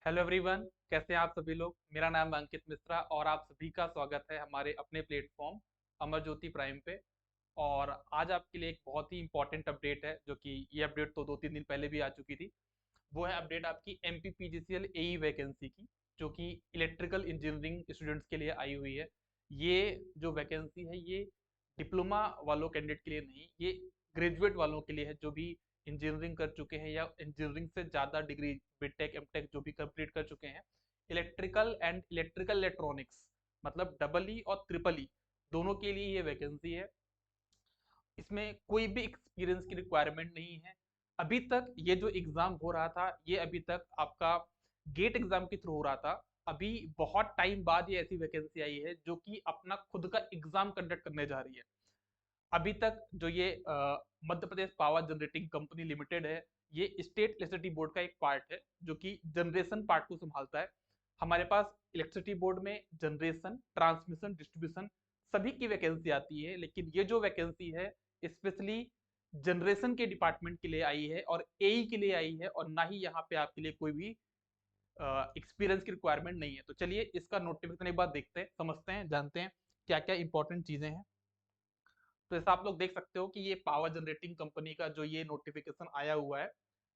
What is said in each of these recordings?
Hello everyone, कैसे हैं आप सभी लोग। मेरा नाम है अंकित मिश्रा और आप सभी का स्वागत है हमारे अपने प्लेटफॉर्म अमर ज्योति प्राइम पे। और आज आपके लिए एक बहुत ही इंपॉर्टेंट अपडेट है, जो कि ये अपडेट तो 2-3 दिन पहले भी आ चुकी थी। वो है अपडेट आपकी MPPGCL AE वैकेंसी की, जो कि इलेक्ट्रिकल इंजीनियरिंग स्टूडेंट्स के लिए आई हुई है। ये जो वैकेंसी है ये डिप्लोमा वालों कैंडिडेट के लिए नहीं, ये ग्रेजुएट वालों के लिए है, जो भी इंजीनियरिंग कर चुके हैं या इंजीनियरिंग से ज़्यादा डिग्री बीटेक एमटेक जो भी कंप्लीट कर चुके हैं। इलेक्ट्रिकल एंड इलेक्ट्रिकल इलेक्ट्रॉनिक्स मतलब डबल ई और ट्रिपल ई दोनों के लिए ये वैकेंसी है। इसमें कोई भी एक्सपीरियंस की रिक्वायरमेंट नहीं है। अभी तक ये जो एग्ज़ाम हो रहा था ये अभी तक आपका गेट एग्ज़ाम के थ्रू हो रहा था। अभी बहुत टाइम बाद ये ऐसी वैकेंसी आई है जो कि अपना खुद का एग्ज़ाम कंडक्ट करने जा रही है। अभी तक जो ये Madhya Pradesh power generating company limited है, ये स्टेट इलेक्ट्रिसिटी बोर्ड का एक पार्ट है जो कि जनरेशन पार्ट को संभालता है। हमारे पास इलेक्ट्रिसिटी बोर्ड में जनरेशन, ट्रांसमिशन, डिस्ट्रीब्यूशन सभी की वैकेंसी आती है, लेकिन ये जो वैकेंसी है स्पेशली जनरेशन के डिपार्टमेंट के लिए आई है और एई के लिए आई है, और ना ही यहाँ पे आपके लिए कोई भी एक्सपीरियंस की रिक्वायरमेंट नहीं है। तो चलिए इसका नोटिफिकेशन एक बार देखते हैं, समझते हैं, जानते हैं क्या क्या इंपॉर्टेंट चीजें हैं। तो जैसा आप लोग देख सकते हो कि ये पावर जनरेटिंग कंपनी का जो ये नोटिफिकेशन आया हुआ है,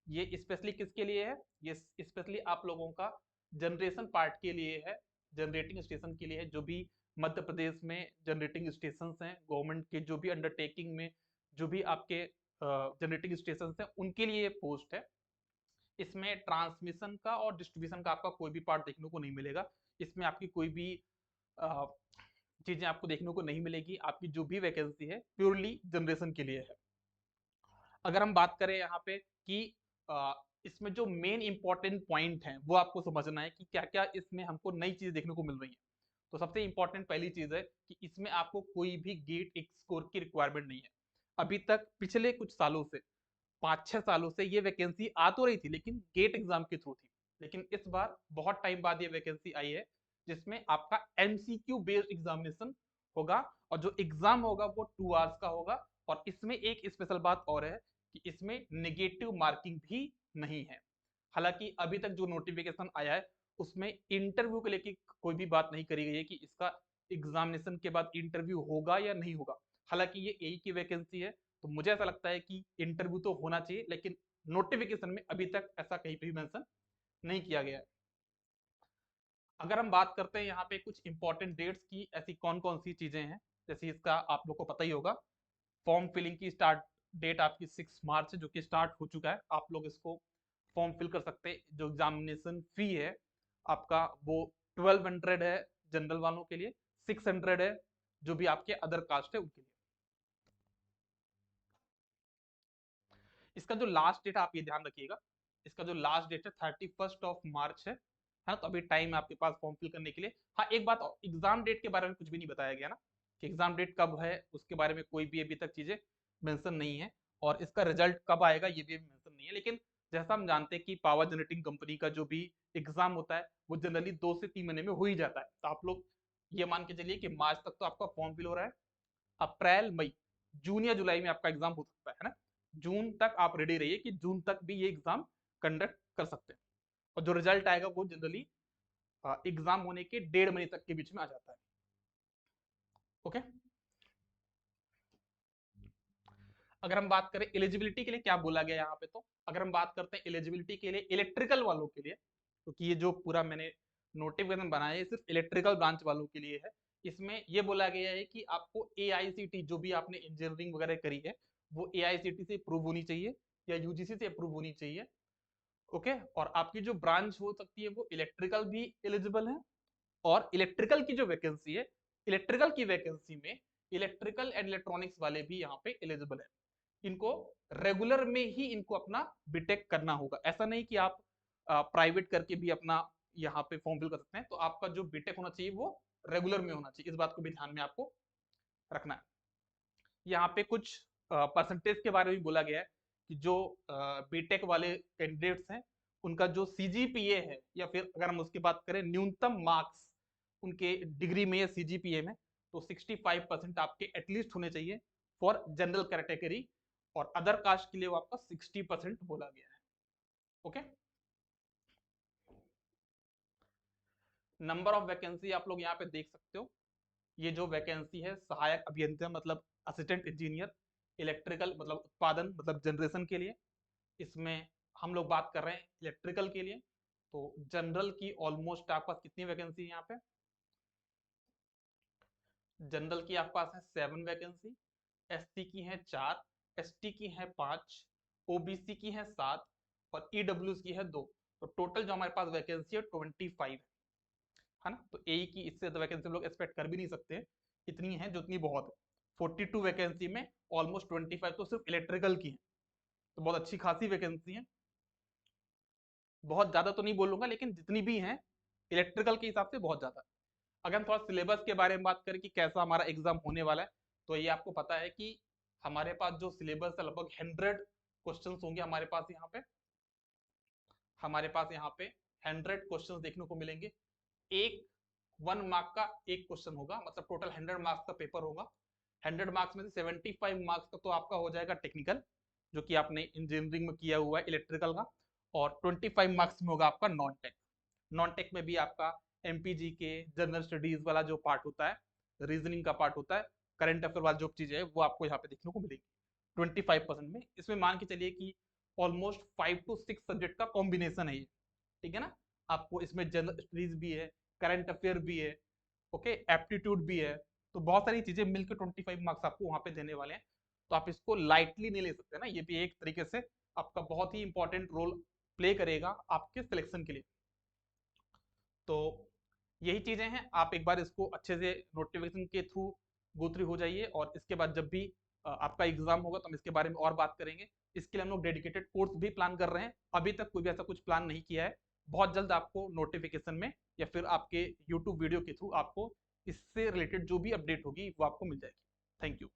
ये स्पेशली किसके लिए है? ये स्पेशली आप लोगों का जनरेशन पार्ट के लिए है, जनरेटिंग स्टेशन के लिए है। जो भी मध्य प्रदेश में जनरेटिंग स्टेशन हैं गवर्नमेंट के, जो भी अंडरटेकिंग में जो भी आपके जनरेटिंग स्टेशन हैं, उनके लिए ये पोस्ट है। इसमें ट्रांसमिशन का और डिस्ट्रीब्यूशन का आपका कोई भी पार्ट देखने को नहीं मिलेगा। इसमें आपकी कोई भी चीजें आपको देखने को नहीं मिलेगी। आपकी जो भी वैकेंसी है प्योरली जनरेशन के लिए है। अगर हम बात करें यहाँ पे कि इसमें जो मेन इंपॉर्टेंट पॉइंट है वो आपको समझना है कि क्या क्या इसमें हमको नई चीज देखने को मिल रही है। तो सबसे इंपॉर्टेंट पहली चीज है कि इसमें आपको कोई भी गेट एक स्कोर की रिक्वायरमेंट नहीं है। अभी तक पिछले कुछ सालों से, 5-6 सालों से ये वैकेंसी आ तो रही थी लेकिन गेट एग्जाम के थ्रू थी। लेकिन इस बार बहुत टाइम बाद ये वैकेंसी आई है जिसमें आपका MCQ बेस्ड एग्जामिनेशन होगा, और जो एग्जाम होगा वो 2 आवर्स का होगा। और इसमें एक स्पेशल बात और है कि इसमें नेगेटिव मार्किंग भी नहीं है। हालांकि अभी तक जो नोटिफिकेशन आया है उसमें इंटरव्यू को लेकर कोई भी बात नहीं करी गई है कि इसका एग्जामिनेशन के बाद इंटरव्यू होगा या नहीं होगा। हालांकि ये एई की वैकेंसी है, तो मुझे ऐसा लगता है कि इंटरव्यू तो होना चाहिए, लेकिन नोटिफिकेशन में अभी तक ऐसा कहीं भी मेंशन नहीं किया गया है। अगर हम बात करते हैं यहाँ पे कुछ इंपॉर्टेंट डेट्स की, ऐसी कौन कौन सी चीजें हैं, जैसे इसका आप लोग को पता ही होगा, फॉर्म फिलिंग की स्टार्ट डेट आपकी 6 मार्च है, जो कि स्टार्ट हो चुका है। आप लोग इसको फॉर्म फिल कर सकते हैं। जो एग्जामिनेशन फी है आपका वो 1200 है जनरल वालों के लिए, 600 है जो भी आपके अदर कास्ट है उनके लिए। इसका जो लास्ट डेट है आप ये ध्यान रखिएगा, इसका जो लास्ट डेट है 31 मार्च है। हाँ, तो अभी टाइम है आपके पास फॉर्म फिल करने के लिए। हाँ, एक बात और, एग्जाम डेट के बारे में कुछ भी नहीं बताया गया ना, कि एग्जाम डेट कब है उसके बारे में कोई भी अभी तक चीजें मेंशन नहीं है। और इसका रिजल्ट कब आएगा ये भी मेंशन नहीं है। लेकिन जैसा हम जानते हैं कि पावर जनरेटिंग कंपनी का जो भी एग्जाम होता है वो जनरली 2 से 3 महीने में हो ही जाता है। तो आप लोग ये मान के चलिए कि मार्च तक तो आपका फॉर्म फिल हो रहा है। अप्रैल मई जून या जुलाई में आपका एग्जाम हो सकता है ना। जून तक आप रेडी रहिए कि जून तक भी ये एग्जाम कंडक्ट कर सकते हैं। और जो रिजल्ट आएगा वो जनरली एग्जाम होने के 1.5 महीने तक के बीच में आ जाता है। ओके। अगर हम बात करें एलिजिबिलिटी के लिए क्या बोला गया यहाँ पे, तो अगर हम बात करते हैं एलिजिबिलिटी के लिए इलेक्ट्रिकल वालों के लिए, क्योंकि ये जो पूरा मैंने नोटिफिकेशन बनाया है सिर्फ इलेक्ट्रिकल ब्रांच वालों के लिए है। इसमें ये बोला गया है कि आपको AICT जो भी आपने इंजीनियरिंग वगैरह करी है वो AICT से अप्रूव होनी चाहिए या UGC से अप्रूव होनी चाहिए। ओके। और आपकी जो ब्रांच हो सकती है वो इलेक्ट्रिकल भी एलिजिबल है। और इलेक्ट्रिकल की जो वैकेंसी है, इलेक्ट्रिकल की वैकेंसी में इलेक्ट्रिकल एंड इलेक्ट्रॉनिक्स वाले भी यहाँ पे एलिजिबल है। इनको रेगुलर में ही इनको अपना बीटेक करना होगा। ऐसा नहीं कि आप प्राइवेट करके भी अपना यहाँ पे फॉर्म फिल कर सकते हैं। तो आपका जो बीटेक होना चाहिए वो रेगुलर में होना चाहिए। इस बात को भी ध्यान में आपको रखना है। यहाँ पे कुछ परसेंटेज के बारे में बोला गया है कि जो बीटेक वाले कैंडिडेट्स हैं उनका जो CGPA है, या फिर अगर हम उसकी बात करें न्यूनतम मार्क्स उनके डिग्री में या CGPA में, तो 65% आपके एटलीस्ट होने चाहिए फॉर जनरल कैटेगरी। और अदर कास्ट के लिए वो आपका 60% बोला गया है। ओके। नंबर ऑफ वैकेंसी आप लोग यहाँ पे देख सकते हो। ये जो वैकेंसी है सहायक अभियंता मतलब असिस्टेंट इंजीनियर इलेक्ट्रिकल मतलब उत्पादन मतलब जनरेशन के लिए, इसमें हम लोग बात कर रहे हैं इलेक्ट्रिकल के लिए। तो जनरल की ऑलमोस्ट आपके पास कितनी वैकेंसी है यहाँ पे? जनरल की आपके पास है 7 वैकेंसी, एससी की है 4, एसटी की है 5, ओबीसी की है 7 और ईडब्ल्यू की है 2। तो टोटल जो हमारे पास वैकेंसी है 25 है ना। तो ए की इससे ज्यादा वैकेंसी हम लोग एक्सपेक्ट कर भी नहीं सकते, इतनी है जो इतनी बहुत है। 42 वैकेंसी में ऑलमोस्ट 25 तो सिर्फ इलेक्ट्रिकल की है, तो बहुत अच्छी खासी वैकेंसी है। बहुत ज्यादा तो नहीं बोलूंगा लेकिन जितनी भी हैं इलेक्ट्रिकल के हिसाब से बहुत ज्यादा। अगर हम थोड़ा सिलेबस के बारे में बात करें कि कैसा हमारा एग्जाम होने वाला है, तो ये आपको पता है कि हमारे पास जो सिलेबस है लगभग 100 क्वेश्चन होंगे हमारे पास यहाँ पे। हमारे पास यहाँ पे 100 क्वेश्चन देखने को मिलेंगे। एक 1 मार्क का एक क्वेश्चन होगा, मतलब टोटल 100 मार्क्स का पेपर होगा। 100 मार्क्स में से 75 मार्क्स का तो आपका हो जाएगा टेक्निकल, जो कि आपने इंजीनियरिंग में किया हुआ है इलेक्ट्रिकल का, और 25 मार्क्स में होगा आपका नॉन टेक। नॉन टेक में भी आपका एमपीजी के जनरल स्टडीज वाला जो पार्ट होता है, रीजनिंग का पार्ट होता है, करंट अफेयर वाला जो चीजें है वो आपको यहाँ पे देखने को मिलेगी 25% में। इसमें मान के चलिए कि ऑलमोस्ट 5 to 6 सब्जेक्ट का कॉम्बिनेशन है ये, ठीक है ना। आपको इसमें जनरल स्टडीज भी है, करंट अफेयर भी है, ओके, एप्टीट्यूड भी है। तो बहुत सारी चीजें मिलकर 25 मार्क्स आपको वहां पे देने वाले हैं। तो आप इसको लाइटली नहीं ले सकते ना, ये भी एक तरीके से आपका बहुत ही इंपॉर्टेंट रोल प्ले करेगा आपके सिलेक्शन के लिए। तो यही चीजें हैं, आप एक बार इसको अच्छे से नोटिफिकेशन के थ्रू गो थ्रू हो जाइए, और इसके बाद जब भी आपका एग्जाम होगा तो हम इसके बारे में और बात करेंगे। इसके लिए हम लोग डेडिकेटेड कोर्स भी प्लान कर रहे हैं, अभी तक कोई भी ऐसा कुछ प्लान नहीं किया है। बहुत जल्द आपको नोटिफिकेशन में या फिर आपके यूट्यूब वीडियो के थ्रू आपको इससे रिलेटेड जो भी अपडेट होगी वो आपको मिल जाएगी। Thank you.